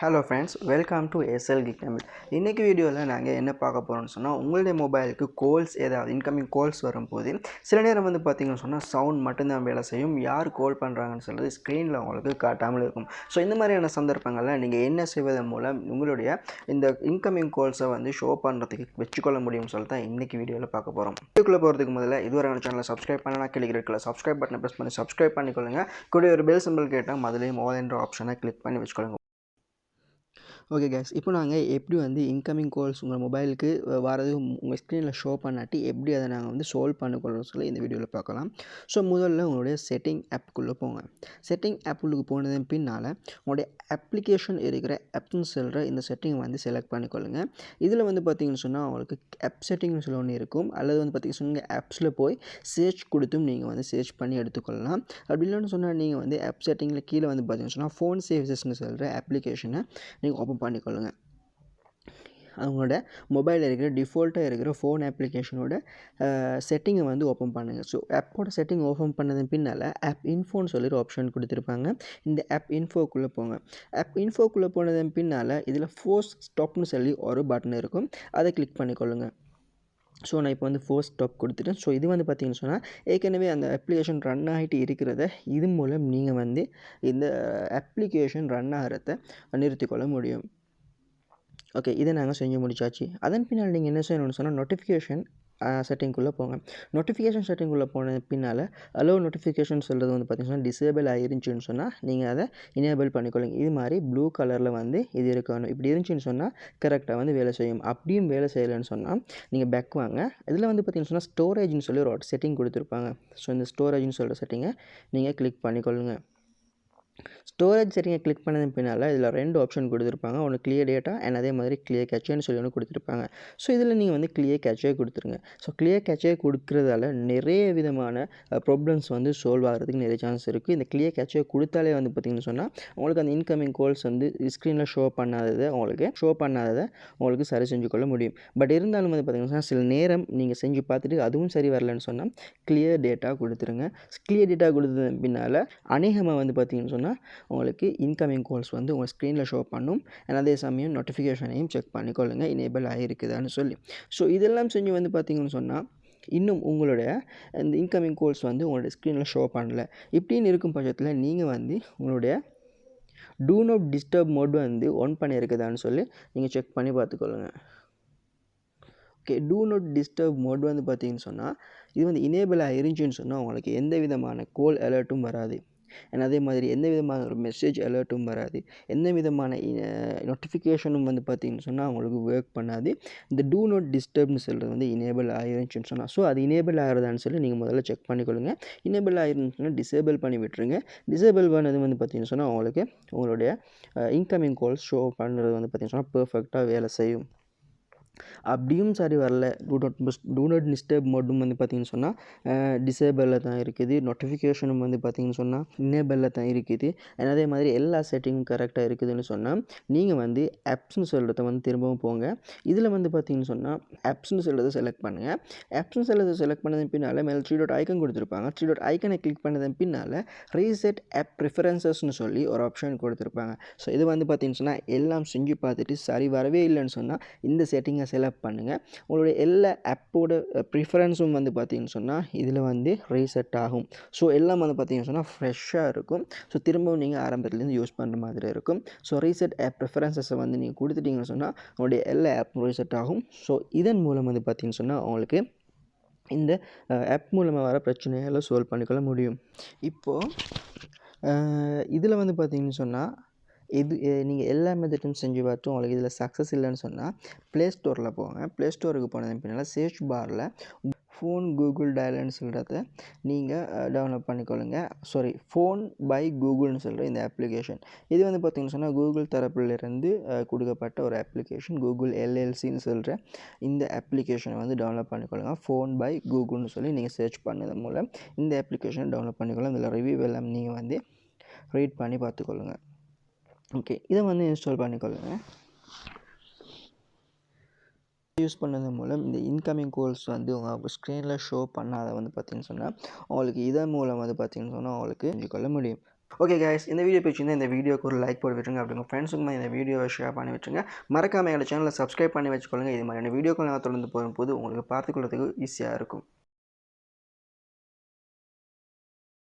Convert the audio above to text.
Hello friends, welcome to SL kick Tamil. இன்றைக்கி வீடியோவில் நாங்கள் என்ன பார்க்க போகிறோம்னு சொன்னால், உங்களுடைய மொபைலுக்கு கால்ஸ் ஏதாவது இன்கமிங் கால்ஸ் வரும்போது சில நேரம் பார்த்தீங்கன்னு சொன்னால் சவுண்ட் மட்டும்தான் வேலை செய்யும். யார் கால் பண்ணுறாங்கன்னு சொல்கிறது ஸ்க்ரீனில் உங்களுக்கு காட்டாமல் இருக்கும். ஸோ இந்த மாதிரியான சந்தர்ப்பங்களில் நீங்கள் என்ன செய்வதன் மூலம் உங்களுடைய இந்த இன்கமிங் கால்ஸை ஷோ பண்ணுறதுக்கு வச்சுக்கொள்ள முடியும்னு சொல்லி தான் இன்றைக்கி வீடியோவில் பார்க்க போகிறோம். வீடியோக்குள்ளே போகிறதுக்கு முதல்ல இதுவரை சேனலை சப்ஸ்கிரைப் பண்ணலாம், கிளிக் இருக்கல சப்ஸ்கிரைப் பட்டனை ப்ரெஸ் பண்ணி சப்ஸ்கிரைப் பண்ணிக்கொள்ளுங்கள். கூட ஒரு பெல் சிம்பிள் கேட்டால் முதலையும் ஆல் என்ற ஆப்ஷனை கிளிக் பண்ணி வச்சுக்கொள்ளுங்க. ஓகே கேஸ், இப்போ நாங்கள் எப்படி இன்கமிங் கால்ஸ் உங்கள் மொபைலுக்கு வரது உங்கள் ஸ்க்ரீனில் ஷோ பண்ணாட்டி எப்படி அதை நாங்கள் சால்வ் பண்ணிக்கொள்ளணும்னு சொல்லி இந்த வீடியோவில் பார்க்கலாம். ஸோ முதல்ல உங்களுடைய செட்டிங் ஆப்புக்குள்ளே போங்க. செட்டிங் ஆப்புக்கு போனதன் பின்னால் உங்களுடைய அப்ளிகேஷன் இருக்கிற ஆப்னு சொல்கிற இந்த செட்டிங்கை செலக்ட் பண்ணிக்கொள்ளுங்கள். இதில் பார்த்தீங்கன்னு சொன்னால் உங்களுக்கு ஆப் செட்டிங்னு சொல்லி ஒன்று இருக்கும். அல்லது பார்த்தீங்கன்னு சொன்னால் ஆப்ஸில் போய் சர்ச் கொடுத்தும் நீங்கள் சர்ச் பண்ணி எடுத்துக்கொள்ளலாம். அப்படி இல்லைன்னு சொன்னால் நீங்கள் ஆப் செட்டிங்கில் கீழே பார்த்தீங்கன்னு சொன்னால் ஃபோன் சேவசஸ்ன்னு சொல்கிற அப்ளிகேஷனை நீங்கள் ஓப்பன் பண்ணிக்கொள்ளுங்கள். அவங்களோட மொபைலில் இருக்கிற டிஃபால்ட்டாக இருக்கிற ஃபோன் அப்ளிகேஷனோட செட்டிங்கை ஓப்பன் பண்ணுங்கள். ஸோ ஆப்போட செட்டிங் ஓப்பன் பண்ணதன் பின்னால் ஆப் இன்ஃபோன்னு சொல்லி ஒரு ஆப்ஷன் கொடுத்துருப்பாங்க. இந்த ஆப் இன்ஃபோக்குள்ளே போங்க. ஆப் இன்ஃபோக்குள்ளே போனதன் பின்னால் இதில் ஃபோர்ஸ் ஸ்டாப்னு சொல்லி ஒரு பட்டன் இருக்கும். அதை கிளிக் பண்ணிக்கொள்ளுங்கள். ஸோ நான் இப்போ ஃபோர்ஸ் ஸ்டாப் கொடுத்துட்டேன். ஸோ இது பார்த்தீங்கன்னு சொன்னால் ஏற்கனவே அந்த அப்ளிகேஷன் ரன் ஆகிட்டு இருக்கிறத இது மூலம் நீங்கள் இந்த அப்ளிகேஷன் ரன் ஆகிறத நிறுத்திக்கொள்ள முடியும். ஓகே, இதை நாங்கள் செஞ்சு முடிச்சாச்சு. அதன் பின்னால் நீங்கள் என்ன செய்யணும்னு சொன்னால் நோட்டிஃபிகேஷன் செட்டிங்குள்ளே போங்க. நோட்டிஃபிகேஷன் செட்டிங்குள்ளே போன பின்னால் அலோ நோட்டிஃபிகேஷன் சொல்கிறது பார்த்தீங்கன்னா டிசேபிள் ஆகிருந்துச்சின்னு சொன்னால் நீங்கள் அதை எனேபிள் பண்ணிக்கொள்ளுங்க. இது மாதிரி ப்ளூ கலரில் இது இருக்கணும். இப்படி இருந்துச்சுன்னு சொன்னால் கரெக்டாக வேலை செய்யும். அப்படியும் வேலை செய்யலைன்னு சொன்னால் நீங்கள் பேக் வாங்க. இதில் பார்த்தீங்கன்னு சொன்னால் ஸ்டோரேஜ்னு சொல்லி ஒரு செட்டிங் கொடுத்துருப்பாங்க. ஸோ இந்த ஸ்டோரேஜ்னு சொல்கிற செட்டிங்கை நீங்கள் கிளிக் பண்ணிக்கொள்ளுங்க. ஸ்டோரேஜ் செட்டிங்கை கிளிக் பண்ணது பின்னால் இதில் 2 ஆப்ஷன் கொடுத்துருப்பாங்க. ஒன்று கிளியர் டேட்டா அண்ட் அதே மாதிரி கிளியர் கேச்சேன்னு சொல்லி ஒன்று கொடுத்துருப்பாங்க. ஸோ இதில் நீங்கள் கிளியர் கேச்சே கொடுத்துருங்க. ஸோ கிளியர் கேச்சே கொடுக்குறதால நிறைய விதமான ப்ராப்ளம்ஸ் சால்வ் ஆகிறதுக்கு நிறைய சான்ஸ் இருக்குது. இந்த கிளியர் கேச்சே கொடுத்தாலே பார்த்திங்கன்னு சொன்னால் உங்களுக்கு அந்த இன்கமிங் கால்ஸ் ஸ்க்ரீனில் ஷோ பண்ணாததை உங்களுக்கு சரி செஞ்சு கொள்ள முடியும். பட் இருந்தாலும் பார்த்திங்கன்னா சில நேரம் நீங்கள் செஞ்சு பார்த்துட்டு அதுவும் சரி வரலன்னு சொன்னால் கிளியர் டேட்டா கொடுத்துருங்க. கிளியர் டேட்டா கொடுத்தது பின்னால் அநேகமாக பார்த்திங்கன்னு சொன்னால் உங்களுக்கு இன்கமிங் கால்ஸ் உங்கள் ஸ்க்ரீனில் ஷோ பண்ணும். அதே சமயம் நோட்டிஃபிகேஷனையும் செக் பண்ணிக்கொள்ளுங்கள் எனேபிள் ஆகிருக்குதான்னு சொல்லி. ஸோ இதெல்லாம் செஞ்சு பார்த்தீங்கன்னு சொன்னால் இன்னும் உங்களுடைய இந்த இன்கமிங் கால்ஸ் உங்களுடைய ஸ்க்ரீனில் ஷோ பண்ணல. இப்படின்னு இருக்கும் பட்சத்தில் நீங்கள் உங்களுடைய do not disturb mode on பண்ணியிருக்குதான்னு சொல்லி நீங்கள் செக் பண்ணி பார்த்துக்கொள்ளுங்கள். Okay, do not disturb mode பார்த்தீங்கன்னு சொன்னால் இது எனேபிள் ஆகிருந்துச்சின்னு சொன்னால் உங்களுக்கு எந்த விதமான கால் அலர்ட்டும் வராது. அண்ட் அதே மாதிரி எந்த விதமான ஒரு மெசேஜ் அலர்ட்டும் வராது. எந்த விதமான நோட்டிஃபிகேஷனும் பார்த்திங்கன்னு சொன்னால் அவங்களுக்கு ஒர்க் பண்ணாது. இந்த டூ நாட் டிஸ்டர்ப்னு சொல்கிறது எனேபிள் ஆகிருந்துச்சின்னு சொன்னால் ஸோ அது எனேபிள் ஆகிறதான்னு சொல்லி நீங்கள் முதல்ல செக் பண்ணிக்கொள்ளுங்கள். எனேபிள் ஆகிருந்துச்சுன்னா டிசேபிள் பண்ணி விட்டுருங்க. டிசேபிள் பண்ணது பார்த்திங்கன்னு சொன்னால் உங்களுக்கு உங்களுடைய இன்கமிங் கால்ஸ் ஷோ பண்ணுறது பார்த்திங்கன்னு சொன்னால் பெர்ஃபெக்டாக வேலை செய்யும். அப்படியும் சரி வரல, டூ நாட் டிஸ்டர்ப் மோடும் பார்த்திங்கன்னு சொன்னால் டிசேபிளில் தான் இருக்குது. நோட்டிஃபிகேஷனும் பார்த்திங்கன்னு சொன்னால் எனேபிளில் தான் இருக்குது. அதே மாதிரி எல்லா செட்டிங்கும் கரெக்டாக இருக்குதுன்னு சொன்னால் நீங்கள் ஆப்ஸ்னு சொல்கிறத திரும்பவும் போங்க. இதில் பார்த்திங்கன்னு சொன்னால் ஆப்ஸ்னு சொல்கிறத செலக்ட் பண்ணுங்கள். ஆப்ஸ்னு சொல்கிறத செலக்ட் பண்ணதன் பின்னால் மேலே 3 டாட் ஐக்கன் கொடுத்துருப்பாங்க. 3 டாட் ஐக்கனை கிளிக் பண்ணதன் பின்னால் ரீசெட் ஆப் ப்ரிஃபரன்சஸ்னு சொல்லி ஒரு ஆப்ஷன் கொடுத்துருப்பாங்க. ஸோ இது பார்த்திங்கன்னு சொன்னால் எல்லாம் செஞ்சு பார்த்துட்டு சரி வரவே இல்லைன்னு சொன்னால் இந்த செட்டிங்கை செலக்ட் பண்ணுங்கள். உங்களுடைய எல்லா ஆப்போட ப்ரிஃபரன்ஸும் பார்த்திங்கன்னு சொன்னால் இதில் ரீசெட் ஆகும். ஸோ எல்லாம் பார்த்திங்கன்னு சொன்னால் ஃப்ரெஷ்ஷாக இருக்கும். ஸோ திரும்பவும் நீங்கள் ஆரம்பத்துலேருந்து யூஸ் பண்ணுற மாதிரி இருக்கும். ஸோ ரீசெட் ஆப் ப்ரிஃபரன்ஸஸை நீங்கள் கொடுத்துட்டிங்கன்னு சொன்னால் உங்களுடைய எல்லா ஆப்பும் ரீசெட் ஆகும். ஸோ இதன் மூலம் பார்த்திங்கன்னு சொன்னால் உங்களுக்கு இந்த ஆப் மூலமாக வர பிரச்சனைகளை சால்வ் பண்ணிக்கொள்ள முடியும். இப்போது இதில் பார்த்திங்கன்னு சொன்னால் நீங்கள் எல்லா மெத்தடும் செஞ்சு பார்த்தும் உங்களுக்கு இதில் சக்ஸஸ் இல்லைன்னு சொன்னால் ப்ளே ஸ்டோரில் போங்க. ப்ளே ஸ்டோருக்கு போனது பின்னால் சர்ச் பாரில் ஃபோன் கூகுள் டயல்னு சொல்கிறத நீங்கள் டவுன்லோட் பண்ணிக்கொள்ளுங்க. ஃபோன் பை கூகுள்னு சொல்கிற இந்த அப்ளிகேஷன் இது பார்த்திங்கன்னு சொன்னால் கூகுள் தரப்பிலிருந்து கொடுக்கப்பட்ட ஒரு அப்ளிகேஷன். கூகுள் எல்எல்சின்னு சொல்கிற இந்த அப்ளிகேஷனை டவுன்லோட் பண்ணிக்கொள்ளுங்க. ஃபோன் பை கூகுள்னு சொல்லி நீங்கள் சர்ச் பண்ணது மூலம் இந்த அப்ளிகேஷனை டவுன்லோட் பண்ணிக்கொள்ளுங்க. இதில் ரிவ்யூ எல்லாம் நீங்கள் ரீட் பண்ணி பார்த்துக்கொள்ளுங்க. ஓகே, இதை இன்ஸ்டால் பண்ணிக்கொள்ளுங்கள். யூஸ் பண்ணது மூலம் இந்த இன்கமிங் கால்ஸ் உங்கள் ஸ்க்ரீனில் ஷோ பண்ணாத பார்த்திங்கன்னு சொன்னால் உங்களுக்கு இதன் மூலம் பார்த்திங்கன்னு சொன்னால் உங்களுக்கு செஞ்சுக்கொள்ள முடியும். ஓகே கைஸ், இந்த வீடியோ பிடிச்சிருந்தா இந்த வீடியோக்கு ஒரு லைக் போட்டு விட்டுருங்க. அப்படி உங்கள் ஃப்ரெண்ட்ஸுக்குமே இந்த வீடியோவை ஷேர் பண்ணி விட்டுருங்க. மறக்காம எங்கள் சேனலை சப்ஸ்கிரைப் பண்ணி வச்சுக்கொள்ளுங்க. இது மாதிரியான வீடியோக்கள் நான் தொடர்ந்து போகும்போது உங்களுக்கு பார்த்துக்கொள்றதுக்கு ஈஸியாக இருக்கும்.